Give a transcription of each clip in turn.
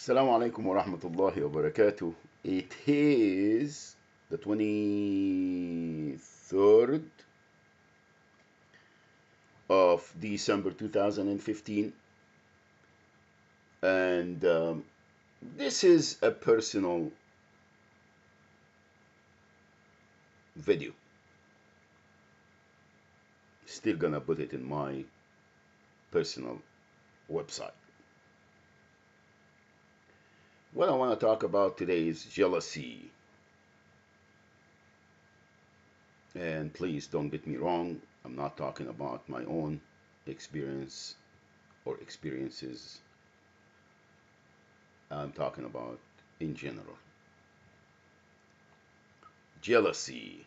Assalamu alaikum wa rahmatullahi wa barakatuh. It is the 23rd of December 2015, and this is a personal video. Still gonna put it in my personal website. What I want to talk about today is jealousy. And please don't get me wrong, I'm not talking about my own experience or experiences. I'm talking about in general. Jealousy.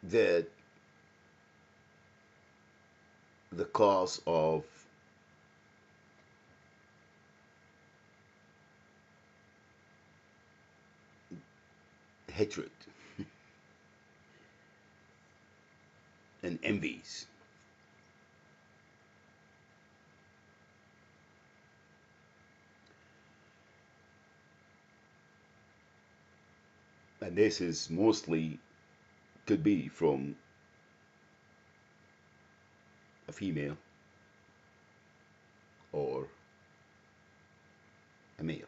That the cause of hatred and envies. And this is mostly could be from a female or a male.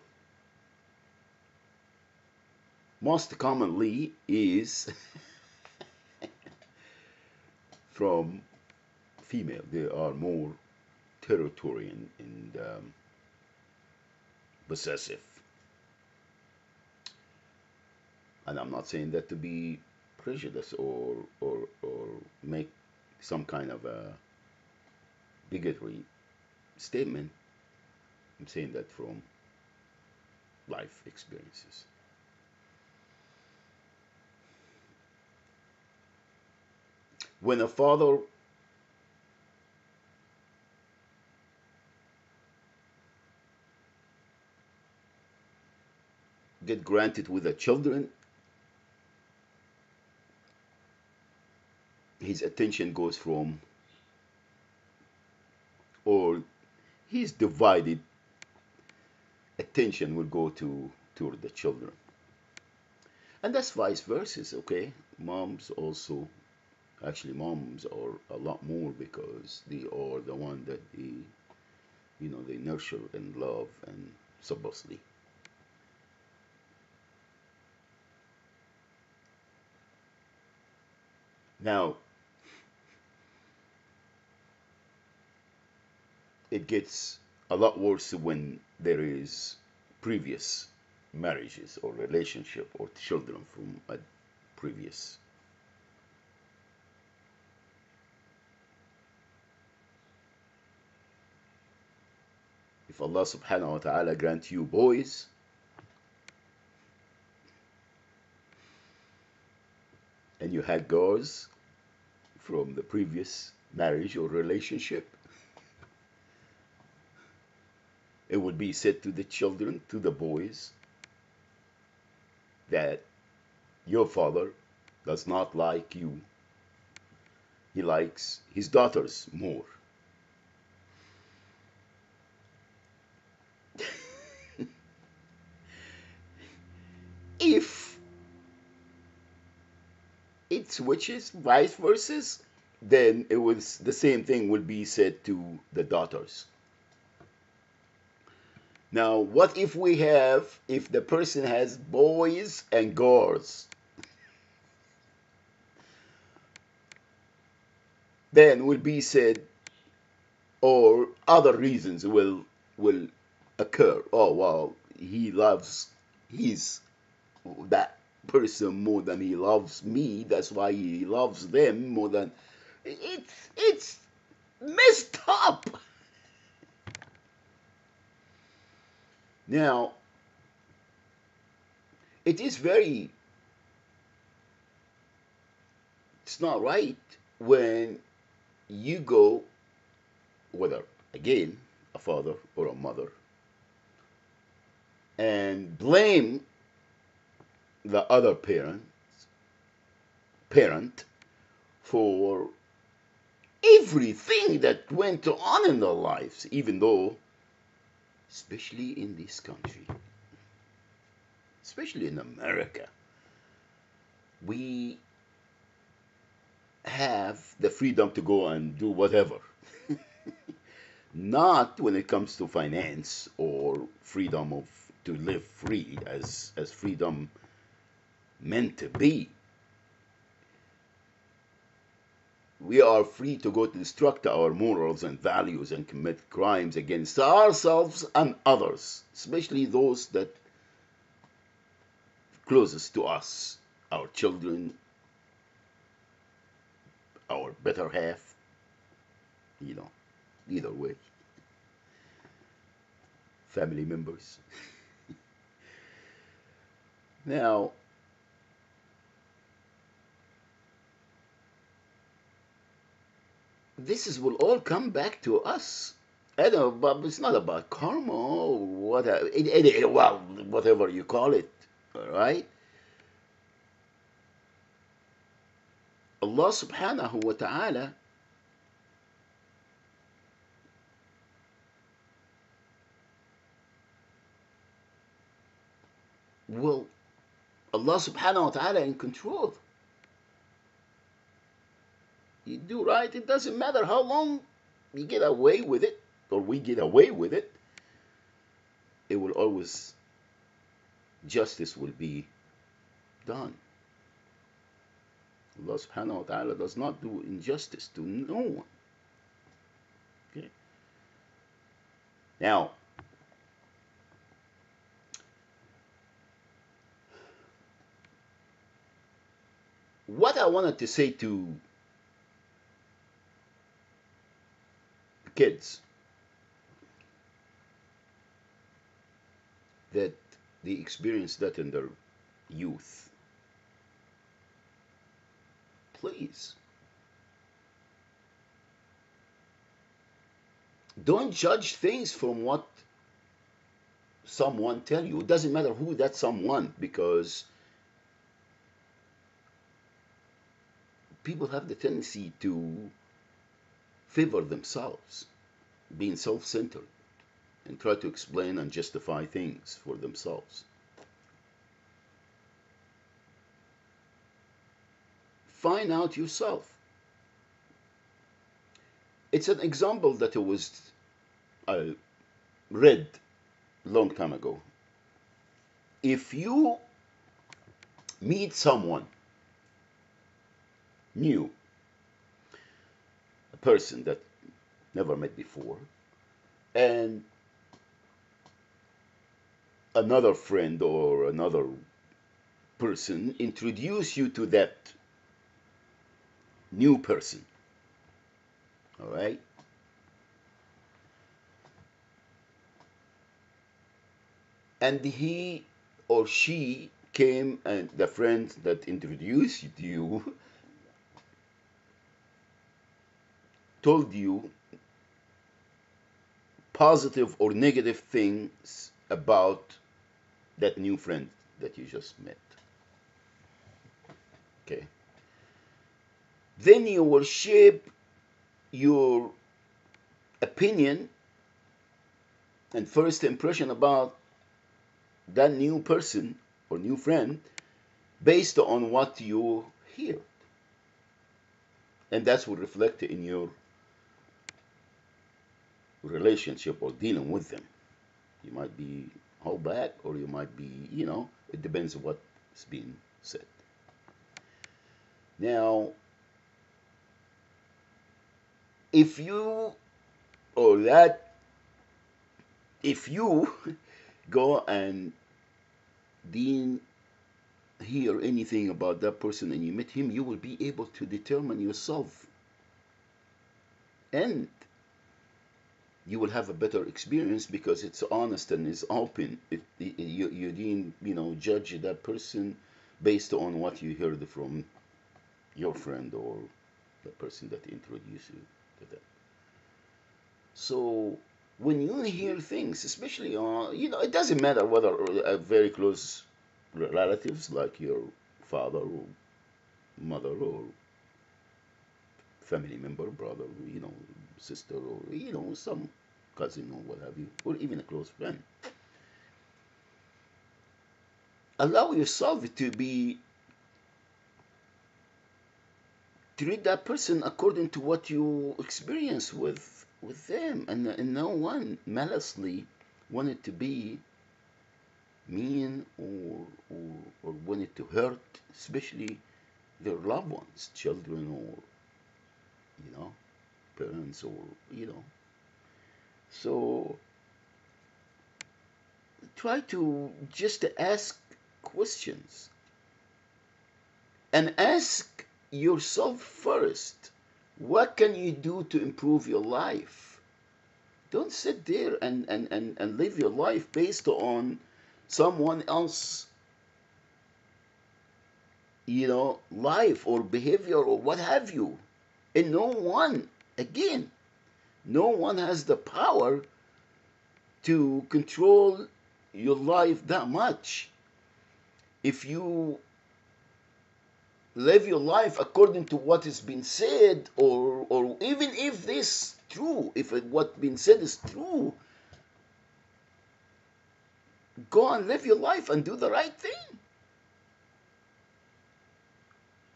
Most commonly is from female. They are more territorial and possessive. And I'm not saying that to be prejudiced or make some kind of a bigotry statement. I'm saying that from life experiences. When a father get granted with the children, his attention goes from, or his divided attention will go to the children. And that's vice versa, okay? Moms also, actually moms are a lot more because they are the one that they nurture and love and supposedly. Now, it gets a lot worse when there is previous marriages or relationship or children from a previous. If Allah subhanahu wa ta'ala grant you boys, and you had girls from the previous marriage or relationship, it would be said to the children, to the boys, that your father does not like you. He likes his daughters more. If it switches vice versa, then it was the same thing would be said to the daughters. Now, what if the person has boys and girls? Then will be said, or other reasons will occur. Oh well, he loves his that person more than he loves me. That's why he loves them more than it's messed up. Now, it is very, it's not right when you go, whether again a father or a mother, and blame the other parent for everything that went on in their lives, even though, especially in this country, especially in America, we have the freedom to go and do whatever. Not when it comes to finance or freedom of to live free as freedom meant to be. We are free to go to destruct our morals and values and commit crimes against ourselves and others, especially those that closest to us, our children, our better half, you know, either way, family members. Now, will all come back to us. I don't know, but it's not about karma or whatever. Well, whatever you call it, all right? Allah subhanahu wa ta'ala will, Allah subhanahu wa ta'ala in control. You do right, it doesn't matter how long you get away with it or we get away with it, it will always, justice will be done. Allah subhanahu wa ta'ala does not do injustice to no one. Okay. Now, what I wanted to say to kids that they experience that in their youth, please don't judge things from what someone tell you. It doesn't matter who that someone, because people have the tendency to favor themselves, being self-centered, and try to explain and justify things for themselves. Find out yourself. It's an example that I read a long time ago. If you meet someone new, a person that never met before, and another friend or another person introduce you to that new person, all right? And he or she came, and the friend that introduced you told you positive or negative things about that new friend that you just met. Okay. Then you will shape your opinion and first impression about that new person or new friend based on what you hear. And that's what reflect in your relationship or dealing with them. You might be hold back, or you might be, it depends on what's being said. Now, if you go and didn't hear anything about that person and you met him, you will be able to determine yourself, and you will have a better experience because it's honest and it's open. You didn't judge that person based on what you heard from your friend or the person that introduced you to that. So when you hear things, especially it doesn't matter whether very close relatives like your father or mother or family member, brother, sister, or some cousin or what have you, or even a close friend. Allow yourself to be treat that person according to what you experience with them, and no one maliciously wanted to be mean or wanted to hurt, especially their loved ones, children, or you know parents, or you know so try to just ask questions, and ask yourself first, what can you do to improve your life? Don't sit there and live your life based on someone else, life or behavior or what have you. And no one, again, no one has the power to control your life that much. If you live your life according to what has been said, or even if this true, if what's been said is true, go and live your life and do the right thing.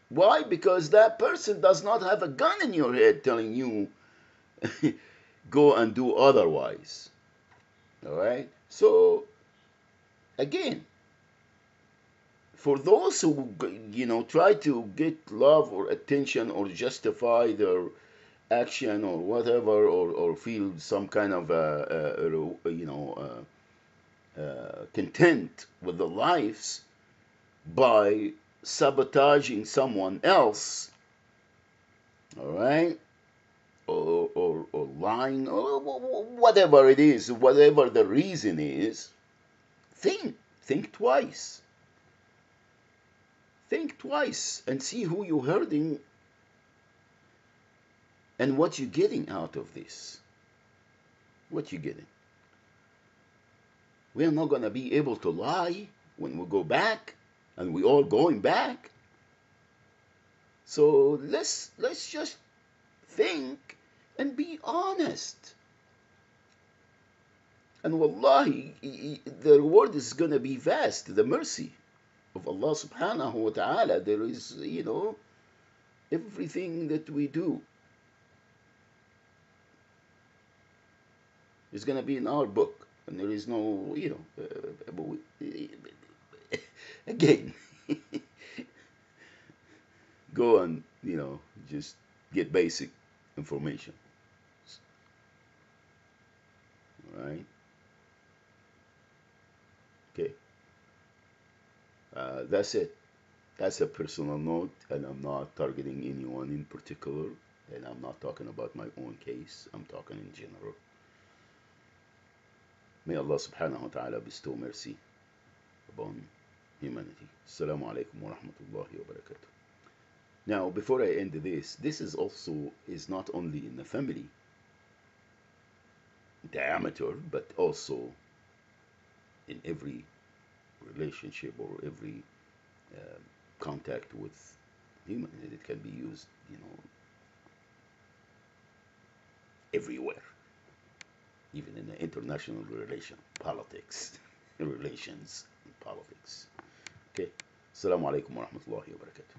Why? Because that person does not have a gun in your head telling you go and do otherwise. All right? So, again, for those who try to get love or attention or justify their action or whatever, or feel some kind of content with their lives by sabotaging someone else, all right, or lying, or whatever it is, whatever the reason is, think twice. Think twice and see who you're hurting and what you're getting out of this. What you're getting. We are not going to be able to lie when we go back, and we all going back. So let's just think and be honest. And wallahi, the reward is going to be vast. The mercy of Allah subhanahu wa ta'ala, there is, everything that we do is going to be in our book. And there is no, again, go and, just get basic information. All right? Okay. That's it. That's a personal note, and I'm not targeting anyone in particular, and I'm not talking about my own case. I'm talking in general. May Allah subhanahu wa ta'ala bestow mercy upon humanity. Assalamu alaikum wa rahmatullahi wa barakatuh. Now, before I end this is not only in the family diameter, but also in every relationship or every contact with human. It can be used, everywhere, even in the international politics, relations, and politics. Okay. Assalamu alaikum wa rahmatullahi wa barakatuh.